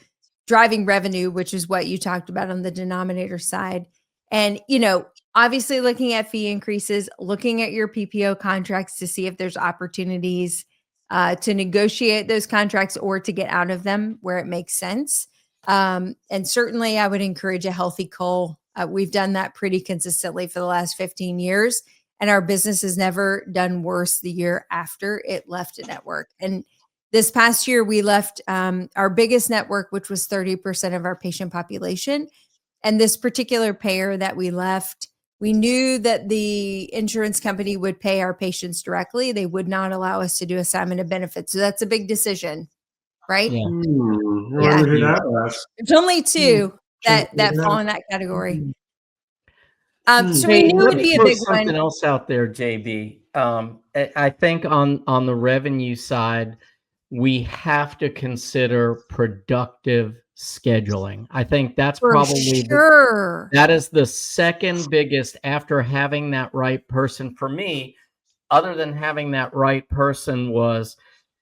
driving revenue, which is what you talked about on the denominator side. And, obviously looking at fee increases, looking at your PPO contracts to see if there's opportunities to negotiate those contracts or to get out of them where it makes sense. And certainly I would encourage a healthy cull. We've done that pretty consistently for the last 15 years, and our business has never done worse the year after it left a network. And this past year, we left our biggest network, which was 30% of our patient population. And this particular payer that we left, we knew that the insurance company would pay our patients directly. They would not allow us to do assignment of benefits. So that's a big decision, right? Yeah. I wonder who that was. There's only 2 that fall in that category. So we knew it would be a big one. Something else out there, JB. I think on the revenue side, we have to consider productive scheduling. I think that's For probably sure. that is the second biggest after having that right person for me, other than having that right person, was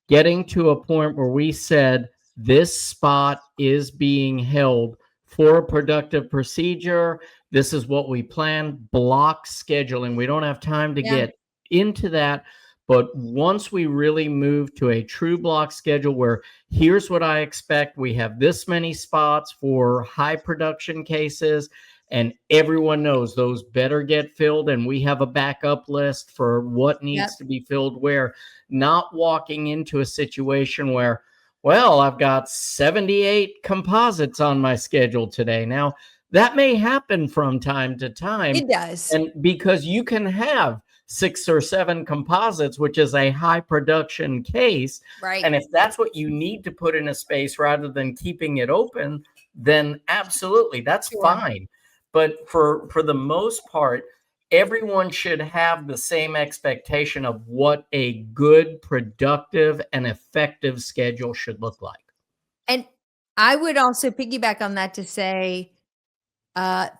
getting to a point where we said this spot is being held for a productive procedure. This is what we plan. Block scheduling. We don't have time to Yeah. get into that. But once we really move to a true block schedule where here's what I expect, we have this many spots for high production cases, and everyone knows those better get filled, and we have a backup list for what needs Yep. to be filled where, not walking into a situation where, well, I've got 78 composites on my schedule today. Now, that may happen from time to time, It does. and because you can have 6 or 7 composites, which is a high production case, Right. and if that's what you need to put in a space rather than keeping it open, then absolutely, that's Sure. fine. But for the most part, everyone should have the same expectation of what a good, productive, and effective schedule should look like. And I would also piggyback on that to say,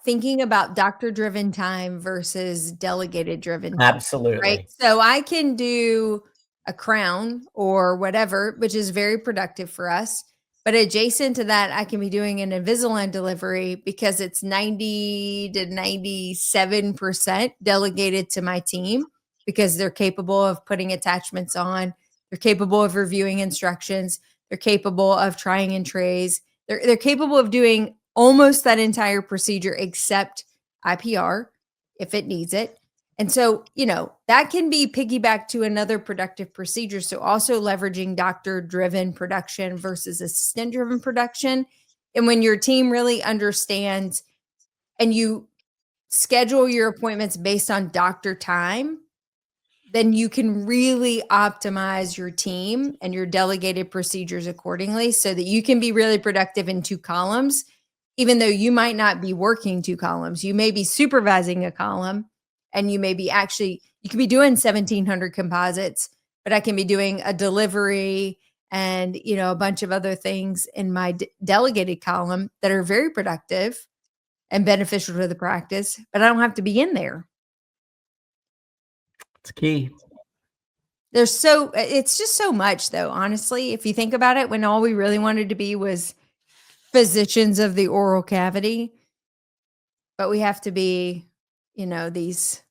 thinking about doctor-driven time versus delegated-driven time, right? Absolutely. So I can do a crown or whatever, which is very productive for us. But adjacent to that, I can be doing an Invisalign delivery because it's 90 to 97% delegated to my team because they're capable of putting attachments on. They're capable of reviewing instructions. They're capable of trying in trays. They're capable of doing almost that entire procedure except IPR if it needs it. And so, that can be piggybacked to another productive procedure. So also leveraging doctor-driven production versus assistant-driven production. And when your team really understands and you schedule your appointments based on doctor time, then you can really optimize your team and your delegated procedures accordingly so that you can be really productive in 2 columns, even though you might not be working 2 columns. You may be supervising a column, and you could be doing 1,700 composites, but I can be doing a delivery and, a bunch of other things in my delegated column that are very productive and beneficial to the practice, but I don't have to be in there. It's key. It's just so much, though, honestly, if you think about it, when all we really wanted to be was physicians of the oral cavity, but we have to be, these.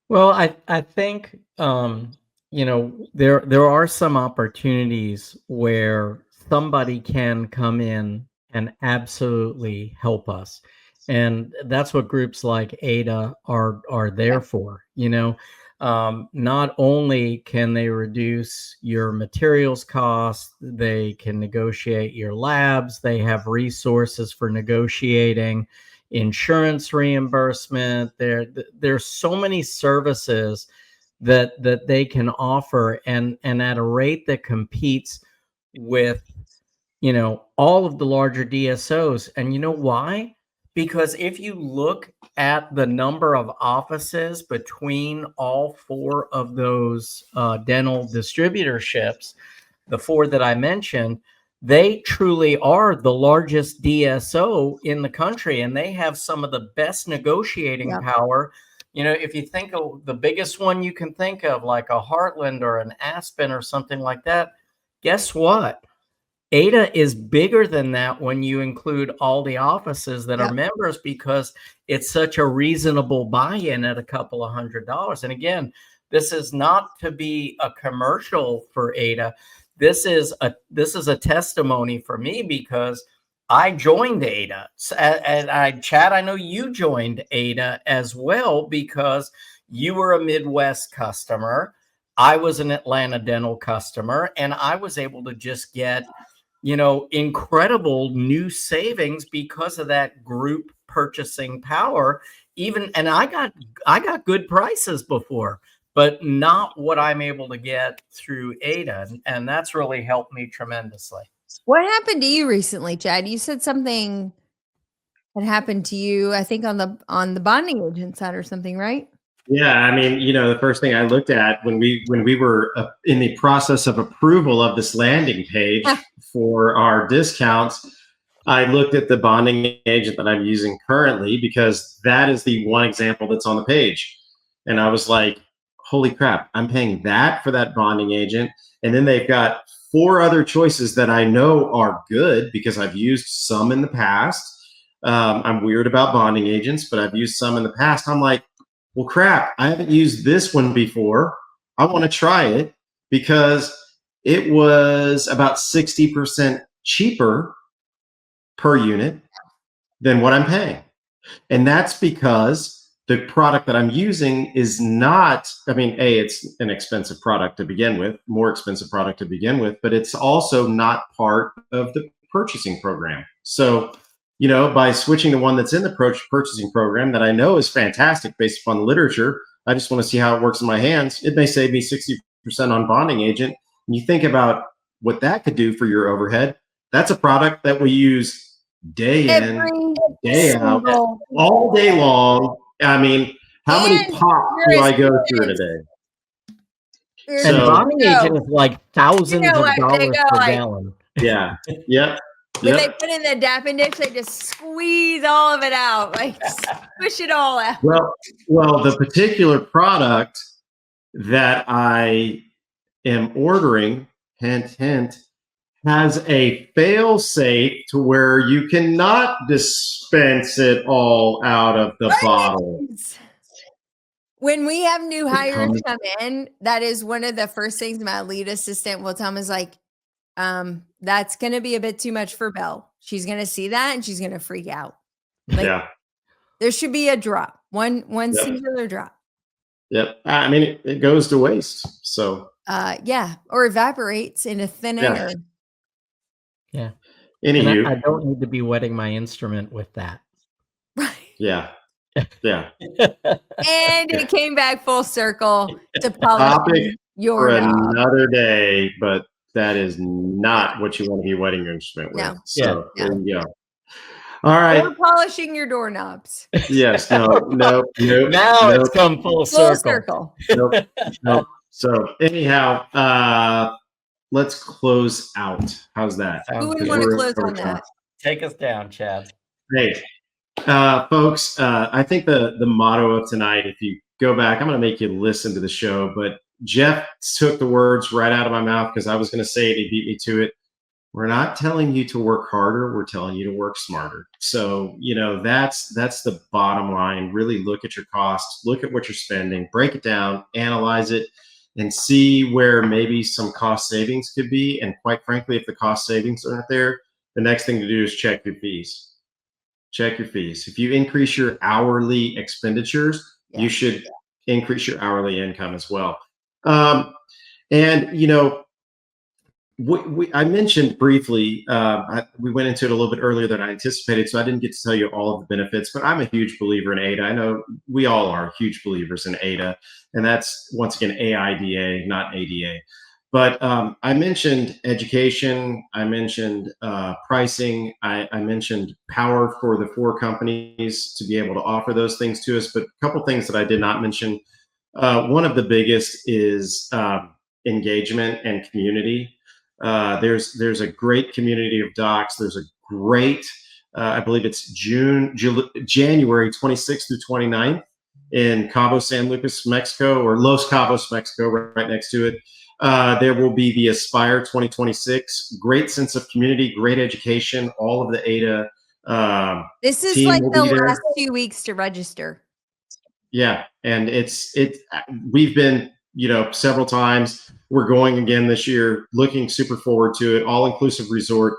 Well, I think there are some opportunities where somebody can come in and absolutely help us, and that's what groups like AIDA are there Yep. for. Not only can they reduce your materials costs, they can negotiate your labs. They have resources for negotiating insurance reimbursement. There's so many services that they can offer, and at a rate that competes with all of the larger DSOs. And you know why? Because if you look at the number of offices between all 4 of those dental distributorships, the 4 that I mentioned, they truly are the largest DSO in the country, and they have some of the best negotiating Yep. power. If you think of the biggest one you can think of, like a Heartland or an Aspen or something like that, guess what? AIDA is bigger than that when you include all the offices that are Yep. members, because it's such a reasonable buy-in at a couple of $100s. And again, this is not to be a commercial for AIDA. This is a testimony for me because I joined AIDA. And Chad, I know you joined AIDA as well because you were a Midwest customer. I was an Atlanta dental customer, and I was able to just get incredible new savings because of that group purchasing power. And I got good prices before, but not what I'm able to get through AIDA. And that's really helped me tremendously. What happened to you recently, Chad? You said something had happened to you, I think on the bonding agent side or something, right? Yeah, I mean, the first thing I looked at when we were in the process of approval of this landing page for our discounts, I looked at the bonding agent that I'm using currently because that is the one example that's on the page. And I was like, holy crap, I'm paying that for that bonding agent. And then they've got 4 other choices that I know are good because I've used some in the past. I'm weird about bonding agents, but I've used some in the past. I'm like, well, crap, I haven't used this one before. I want to try it because it was about 60% cheaper per unit than what I'm paying. And that's because the product that I'm using is not, I mean, it's an expensive product to begin with, more expensive product to begin with, but it's also not part of the purchasing program. So, by switching to one that's in the purchasing program that I know is fantastic based upon the literature, I just want to see how it works in my hands. It may save me 60% on bonding agent. And you think about what that could do for your overhead. That's a product that we use day in, day out, all day long. I mean, how many pops do I go through in a day? And bonding agent is like thousands of dollars per gallon. Yeah. Yep. When they put in the dapping dish, they just squeeze all of it out, like squish it all out. Well, the particular product that I am ordering, hint, hint, has a fail safe to where you cannot dispense it all out of the bottle. When we have new hires come in, that is one of the first things my lead assistant will tell me is like, that's going to be a bit too much for Belle. She's going to see that and she's going to freak out. Like, there should be a drop, one singular drop. Yep. I mean, it goes to waste. So, or evaporates into thin air. Yeah. Anywho, I don't need to be wetting my instrument with that. Right. Yeah. Yeah. And it came back full circle to polishing your knob. Another day, but that is not what you want to be wetting your instrument with. No. So there you go. All right. Or polishing your doorknobs. Yes. No. Now it's come full circle. Nope. So anyhow, let's close out. How's that? Who would want to close on that? Take us down, Chad. Hey, folks, I think the motto of tonight, if you go back, I'm going to make you listen to the show, but Jeff took the words right out of my mouth because I was going to say it. He beat me to it. We're not telling you to work harder. We're telling you to work smarter. So, that's the bottom line. Really look at your costs, look at what you're spending, break it down, analyze it, and see where maybe some cost savings could be. And quite frankly, if the cost savings aren't there, the next thing to do is check your fees. Check your fees. If you increase your hourly expenditures, you should increase your hourly income as well. And I mentioned briefly, we went into it a little bit earlier than I anticipated, so I didn't get to tell you all of the benefits, but I'm a huge believer in AIDA. I know we all are huge believers in AIDA, and that's, once again, AIDA, not ADA. But I mentioned education, I mentioned pricing, I mentioned power for the 4 companies to be able to offer those things to us, but a couple things that I did not mention. One of the biggest is engagement and community. There's a great community of docs. There's a great, I believe it's January 26th through 29th in Cabo San Lucas, Mexico, or Los Cabos, Mexico, right next to it. There will be the Aspire 2026. Great sense of community, great education. All of the AIDA this is like the last 2 weeks to register. Yeah, and we've been, several times. We're going again this year, looking super forward to it. All-inclusive resort.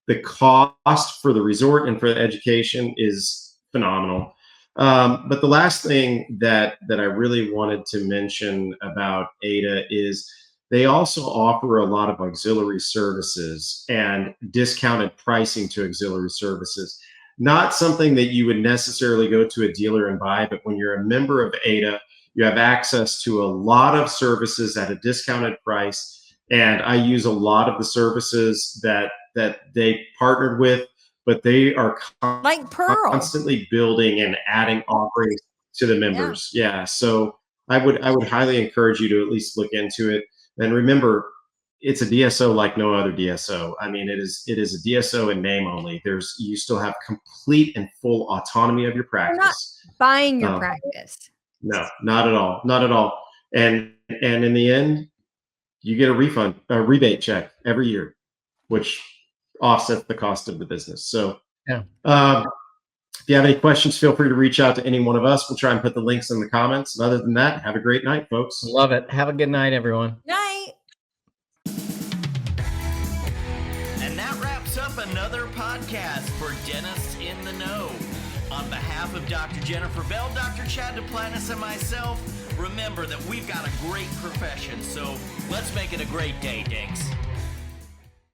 The cost for the resort and for the education is phenomenal. But the last thing that I really wanted to mention about AIDA is they also offer a lot of auxiliary services and discounted pricing to auxiliary services. Not something that you would necessarily go to a dealer and buy, but when you're a member of AIDA, you have access to a lot of services at a discounted price. And I use a lot of the services that they partnered with, but they are like Pearl, constantly building and adding offerings. to the members. Yeah. So I would highly encourage you to at least look into it. And remember, it's a DSO like no other DSO. I mean, it is a DSO in name only. You still have complete and full autonomy of your practice. We're not buying your practice. No, not at all. Not at all. And in the end, you get a rebate check every year, which offsets the cost of the business. So yeah. If you have any questions, feel free to reach out to any one of us. We'll try and put the links in the comments. And other than that, have a great night, folks. Love it. Have a good night, everyone. Night. And that wraps up another podcast for Dentists in the Know. On behalf of Dr. Jennifer Bell, Dr. Chad Duplantis, and myself, remember that we've got a great profession, so let's make it a great day, Dinks.